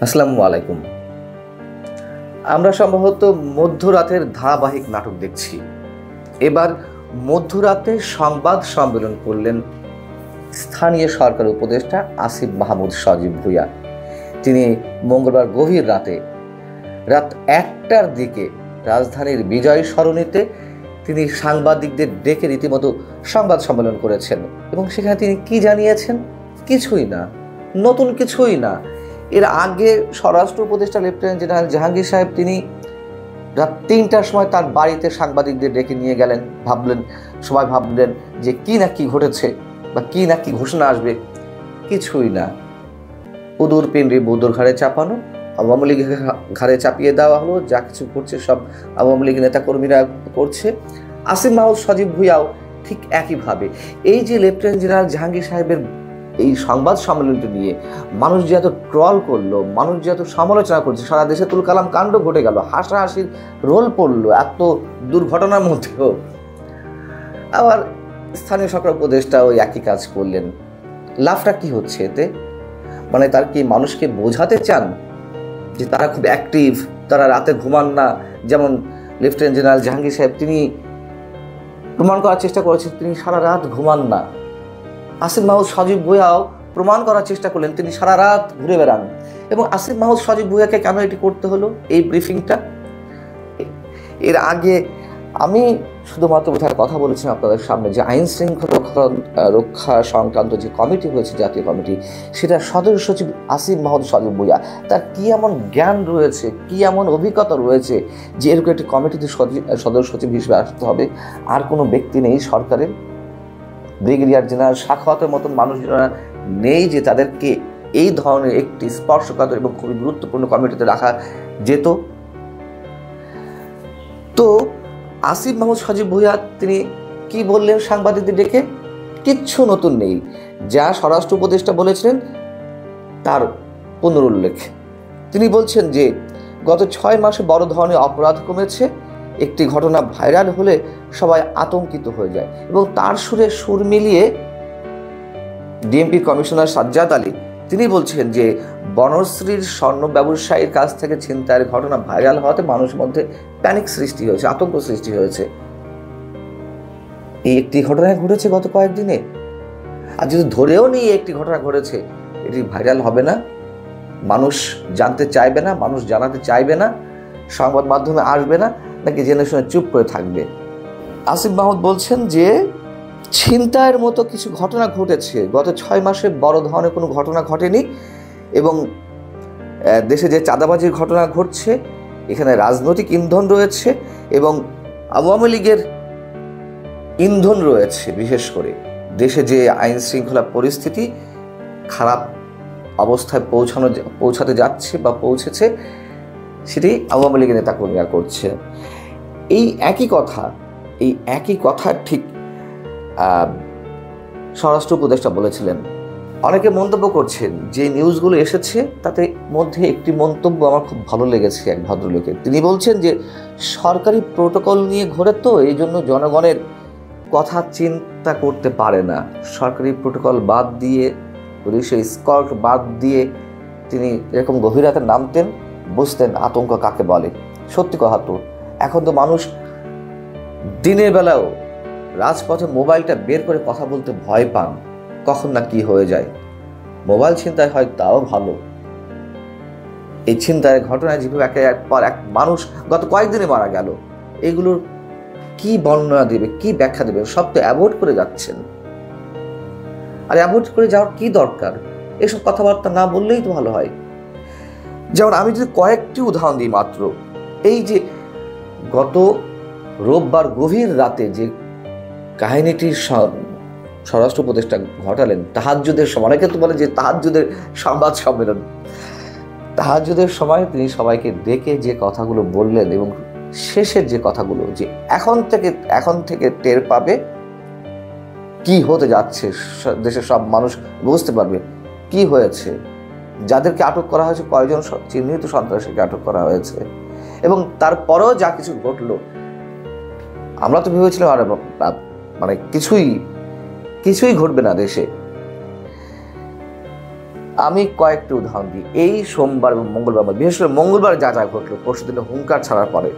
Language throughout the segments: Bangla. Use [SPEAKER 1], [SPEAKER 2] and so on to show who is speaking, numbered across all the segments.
[SPEAKER 1] আসসালামু আলাইকুম। আমরা সম্ভবত মধ্যরাতের ধারাবাহিক নাটক দেখছি। এবার মধ্যরাতে সংবাদ সম্মেলন করলেন স্থানীয় সরকার উপদেষ্টা আসিফ মাহমুদ সজীব ভুঁইয়া। তিনি মঙ্গলবার গভীর রাত 1টার দিকে রাজধানীর বিজয় সরণিতে তিনি সাংবাদিকদের ডেকে রীতিমতো সংবাদ সম্মেলন করেছেন এবং সেখানে তিনি কি জানিয়েছেন? কিছুই না, নতুন কিছুই না। এর আগে স্বরাষ্ট্র উপদেষ্টা লেফটেন্যান্ট জেনারেল জাহাঙ্গীর সাহেব তিনি রাত 3টার সময় তার বাড়িতে সাংবাদিকদের ডেকে নিয়ে গেলেন। সবাই ভাবলেন যে কি না কি ঘটেছে বা কি না কি ঘোষণা আসবে। কিছুই না। উদুর পিন্ডি বুদুর ঘাড়ে চাপানো, আওয়ামী লীগের ঘাড়ে চাপিয়ে দেওয়া হলো। যা কিছু করছে সব আওয়ামী লীগ নেতাকর্মীরা করছে। আসিফ মাহমুদ সজীব ভুঁইয়াও ঠিক একইভাবে। এই যে লেফটেন্যান্ট জেনারেল জাহাঙ্গীর সাহেবের এই সংবাদ সম্মেলনটি নিয়ে মানুষ যে এত ট্রল করলো, মানুষ যে এত সমালোচনা করছে, সারা দেশে তুলকালাম কাণ্ড ঘটে গেল, হাসাহাসির রোল পড়লো এত দুর্ঘটনার মধ্যেও। আবার স্থানীয় সরকার উপদেষ্টা ওই একই কাজ করলেন। লাভটা কি হচ্ছে এতে? মানে তার কি মানুষকে বোঝাতে চান যে তারা খুব অ্যাক্টিভ, তারা রাতে ঘুমান না? যেমন লেফটেন্যান্ট জেনারেল জাহাঙ্গীর সাহেব তিনি প্রমাণ করার চেষ্টা করেছেন তিনি সারা রাত ঘুমান না। আসিফ মাহমুদ সজীব ভুঁইয়াও প্রমাণ করার চেষ্টা করলেন তিনি সারা রাত ঘুরে বেড়ান। এবং আসিফ মাহমুদ সজীব ভুঁইয়াকে কেন এটি করতে হলো, এই ব্রিফিংটা? এর আগে আমি শুধুমাত্র বোধহয় কথা বলেছি আপনাদের সামনে যে আইন শৃঙ্খলা রক্ষা সংক্রান্ত যে কমিটি হয়েছে, জাতীয় কমিটি, সেটা সদস্য সচিব আসিফ মাহমুদ সজীব ভুঁইয়া। তার কি এমন জ্ঞান রয়েছে, কি এমন অভিজ্ঞতা রয়েছে যে এরকম একটি কমিটিতে সদস্য সচিব হিসেবে আসতে হবে? আর কোনো ব্যক্তি নেই সরকারের, ব্রিগেডিয়ার জেনারেল সাখাওয়াতের মতন মানুষজনেরা নেই যে তাদেরকে এই ধরনের একটি স্পর্শকাতর এবং খুবই গুরুত্বপূর্ণ কমিটিতে রাখা যেত? তো আসিফ মাহমুদ সজীব ভুঁইয়া তিনি কি বললেন সাংবাদিকদের ডেকে? কিচ্ছু নতুন নেই। যা স্বরাষ্ট্র উপদেষ্টা বলেছিলেন তার পুনরুল্লেখ। তিনি বলছেন যে গত 6 মাসে বড় ধরনের অপরাধ কমেছে। একটি ঘটনা ভাইরাল হলে সবাই আতঙ্কিত হয়ে যায়। এবং তার সুরে সুর মিলিয়ে ডিএমপি কমিশনার সাজ্জাদ আলী তিনি বলছেন যে বনশ্রীর স্বর্ণ ব্যবসায়ীর কাছ থেকে ছিনতাইয়ের ঘটনা ভাইরাল হওয়াতে মানুষের মধ্যে প্যানিক সৃষ্টি হয়েছে, আতঙ্ক সৃষ্টি হয়েছে। এই একটি ঘটনা ঘটেছে গত কয়েকদিনে। আর যদি ধরেও নিয়ে একটি ঘটনা ঘটেছে, এটি ভাইরাল হবে না? মানুষ জানতে চাইবে না? মানুষ জানাতে চাইবে না? সংবাদ মাধ্যমে আসবে না? নাকি জেনে শুনে চুপ করে থাকবে? আসিফ মাহমুদ বলছেন যে ছিনতাইয়ের মতো কিছু ঘটনা ঘটেছে, গত 6 মাসে বড় ধরনের কোনো ঘটনা ঘটেনি। এবং দেশে যে চাঁদাবাজির ঘটনা ঘটছে, এখানে রাজনৈতিক ইন্ধন রয়েছে এবং আওয়ামী লীগের ইন্ধন রয়েছে। বিশেষ করে দেশে যে আইন শৃঙ্খলা পরিস্থিতি খারাপ অবস্থায় পৌঁছাতে যাচ্ছে বা পৌঁছেছে, সেটি আওয়ামী লীগের নেতাকর্মীরা করছে। এই একই কথা ঠিক স্বরাষ্ট্র উপদেষ্টা বলেছিলেন। অনেকে মন্তব্য করছেন যে নিউজগুলো এসেছে তাতে মধ্যে একটি মন্তব্য আমার খুব ভালো লেগেছে এক ভদ্রলোকের। তিনি বলছেন যে সরকারি প্রোটোকল নিয়ে ঘোরে, তো এই জন্য জনগণের কথা চিন্তা করতে পারে না। সরকারি প্রোটোকল বাদ দিয়ে, পুলিশের স্কর্ট বাদ দিয়ে তিনি এরকম গভীর রাতে নামতেন, বুঝতেন আতঙ্ক কাকে বলে। সত্যি কথা তো, এখন তো মানুষ দিনের বেলাও রাজপথে মোবাইলটা বের করে কথা বলতে ভয় পান, কখন না কি হয়ে যায়। মোবাইল ছিনতাই হয় তাও ভালো, এই ছিনতাইয়ের ঘটনায় যেভাবে একের পর এক মানুষ গত কয়েকদিনে মারা গেল, এগুলোর কি বর্ণনা দেবে, কি ব্যাখ্যা দেবে? সব তো অ্যাভয়েড করে যাচ্ছেন। আর অ্যাভয়েড করে যাওয়ার কি দরকার? এসব কথাবার্তা না বললেই তো ভালো হয়। যেমন আমি যদি কয়েকটি উদাহরণ দিই মাত্র, এই যে গত রোববার গভীর রাতে যে কাহিনীটি স্বরাষ্ট্র উপদেষ্টা ঘটালেন, তাহাজ্জুদের সময়, অনেকে তো বলে যে তাহাজ্জুদের সংবাদ সম্মেলন, তাহাজ্জুদের সময় তিনি সবাইকে ডেকে যে কথাগুলো বললেন এবং শেষের যে কথাগুলো, যে এখন থেকে টের পাবে কি হতে যাচ্ছে, দেশের সব মানুষ বুঝতে পারবে কি হয়েছে, যাদেরকে আটক করা হয়েছে, কয়জন চিহ্নিত সন্ত্রাসীকে আটক করা হয়েছে। এবং তারপরেও যা কিছু ঘটলো, আমরা তো ভেবেছিলাম আরে মানে কিছুই ঘটবে না দেশে। আমি কয়েকটি উদাহরণ দিই। এই সোমবার এবং মঙ্গলবার, বিশেষ করে মঙ্গলবার যা যা ঘটলো, পরশু দিনে হুঙ্কার ছাড়ার পরে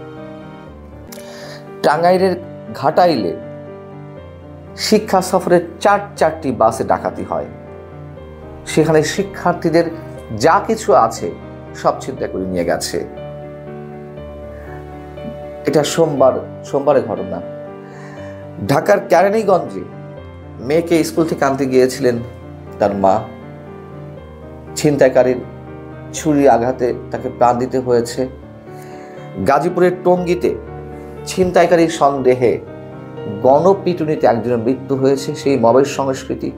[SPEAKER 1] টাঙ্গাইলের ঘাটাইলে শিক্ষা সফরে 4টি বাসে ডাকাতি হয়। সেখানে শিক্ষার্থীদের যা কিছু আছে সব ছিনতাই করে নিয়ে গেছে। এটা সোমবারের ঘটনা। ঢাকার কেরানীগঞ্জে মেয়েকে স্কুল থেকে আনতে গিয়েছিলেন তার মা, ছিনতাইকারীর ছুরির আঘাতে তাকে প্রাণ দিতে হয়েছে। গাজীপুরের টঙ্গীতে ছিনতাইকারীর সন্দেহে গণপিটুনিতে একজনের মৃত্যু হয়েছে, সেই মবের সংস্কৃতি।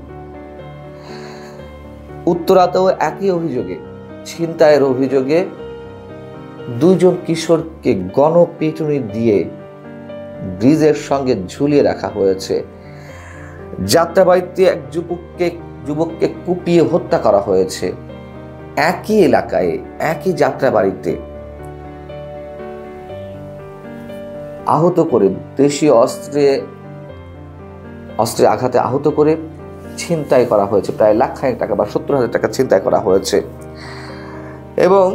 [SPEAKER 1] উত্তরাতেও একই অভিযোগে, ছিনতাইয়ের অভিযোগে 2 জন কিশোরকে গণপিটুনি দিয়ে ব্রিজের সঙ্গে ঝুলিয়ে রাখা হয়েছে। যাত্রাবাড়িতে এক যুবককে কুপিয়ে হত্যা করা হয়েছে। একই এলাকায়, একই যাত্রাবাড়িতে আহত করে, দেশীয় অস্ত্রে আঘাতে আহত করে ছিনতাই করা হয়েছে। প্রায় 1,00,000 টাকা বা 70,000 টাকা ছিনতাই করা হয়েছে। এবং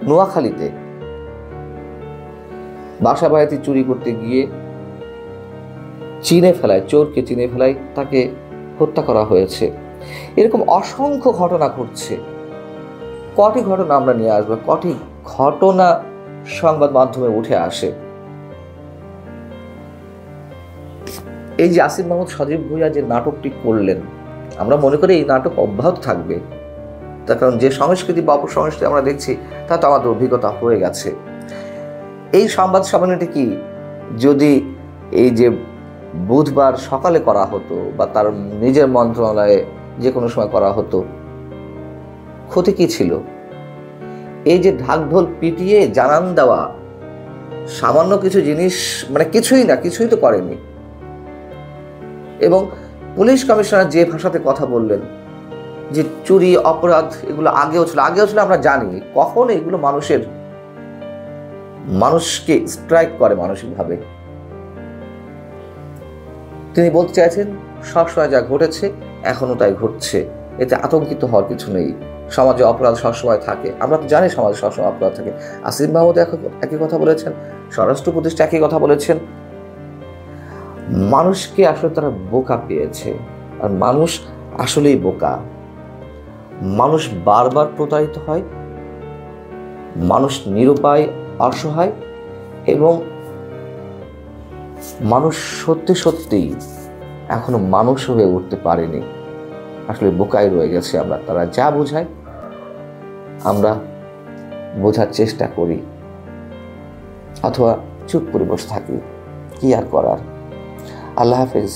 [SPEAKER 1] নোয়াখালীতে বাসা বাড়িতে চুরি করতে গিয়ে চোরকে চিনে ফেলায় তাকে হত্যা করা হয়েছে। এরকম অসংখ্য ঘটনা ঘটছে। কটি ঘটনা আমরা নিয়ে আসবো, কটি ঘটনা সংবাদ মাধ্যমে উঠে আসে। এই যে আসিফ মাহমুদ সজীব ভুঁইয়া যে নাটকটি করলেন, আমরা মনে করি এই নাটক অব্যাহত থাকবে। তার কারণ যে সংস্কৃতি বা অপসংস্কৃতি আমরা দেখছি তা তো আমাদের অভিজ্ঞতা হয়ে গেছে। এই সংবাদ সম্মেলনটি কি যদি এই যে বুধবার সকালে করা হতো বা তার নিজের মন্ত্রণালয়ে যে কোনো সময় করা হতো, ক্ষতি কি ছিল? এই যে ঢাকঢোল পিটিয়ে জানান দেওয়া, সামান্য কিছু জিনিস, মানে কিছুই তো করেনি। এবং পুলিশ কমিশনার যে ভাষাতে কথা বললেন যে চুরি অপরাধ এগুলো আগেও ছিল আমরা জানি। কখন এগুলো মানুষকে স্ট্রাইক করে মানসিকভাবে? তিনি বলতে চাইছেন সবসময় যা ঘটেছে এখনো তাই ঘটছে, এতে আতঙ্কিত হওয়ার কিছু নেই। সমাজে অপরাধ সবসময় থাকে, আমরা তো জানি সমাজে সবসময় অপরাধ থাকে। আসিফ মাহমুদ একই কথা বলেছেন, স্বরাষ্ট্র উপদেষ্টা একই কথা বলেছেন। মানুষকে আসলে তারা বোকা পেয়েছে, আর মানুষ আসলেই বোকা। মানুষ বারবার প্রতারিত হয়, মানুষ নিরুপায়, অসহায়, এবং মানুষ সত্যিই এখনো মানুষ হয়ে উঠতে পারেনি। আসলে বোকাই রয়ে গেছে আমরা। তারা যা বোঝায় আমরা বোঝার চেষ্টা করি অথবা চুপ করে বসে থাকি। কি আর করার। আল্লাহ হাফেজ।